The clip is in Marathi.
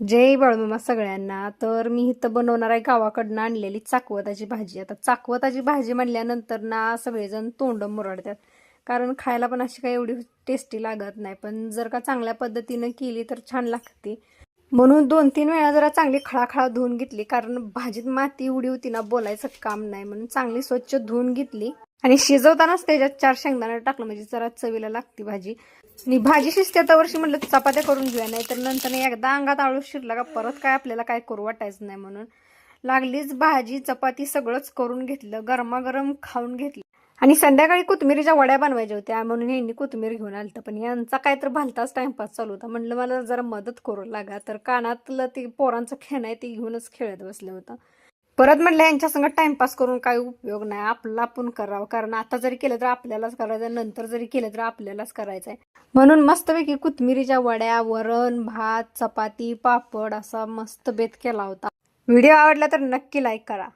जय बाळूमामा सगळ्यांना. तर मी इथं बनवणार आहे गावाकडनं आणलेली चाकवताची भाजी. आता चाकवताची भाजी म्हणल्यानंतर ना सगळेजण तोंड मुरडतात, कारण खायला पण अशी काही एवढी टेस्टी लागत नाही, पण जर का चांगल्या पद्धतीनं केली तर छान लागते. म्हणून 2-3 वेळा जरा चांगली खळाखळा धुवून घेतली, कारण भाजीत माती उडी होती ना, बोलायचं काम नाही. म्हणून चांगली स्वच्छ धुवून घेतली आणि शिजवतानाच त्याच्यात 4 शेंगदाणे टाकलं, म्हणजे जरा चवीला लागते भाजी. आणि भाजी शिजते आता वर्षी म्हटलं चपात्या करून घेऊया, नाही तर नंतर एकदा अंगात आळू शिरला का परत काय आपल्याला काय करू वाटायचं नाही. म्हणून लागलीच भाजी चपाती सगळंच करून घेतलं, गरमागरम खाऊन घेतलं. आणि संध्याकाळी कोथिंबीरीच्या वड्या बनवायच्या होत्या, म्हणून यांनी कोथिंबीर घेऊन आलतं, पण यांचा काय तर भलताच टाइमपास चालू होता. म्हणलं मला जरा मदत करू लागा, तर कानातलं ते पोरांचं खेळणं आहे ते घेऊनच खेळत बसलं होतं. परत म्हटलं यांच्या संग टाइमपास करून काही उपयोग नाही, आपला आपण करावं, कारण आता जरी केलं तर आपल्यालाच करायचं, नंतर जरी केलं तर आपल्यालाच करायचं आहे. म्हणून मस्तपैकी कोथिंबीरीच्या वड्या, वरण भात चपाती पापड असा मस्त बेत केला होता. व्हिडिओ आवडला तर नक्की लाईक करा.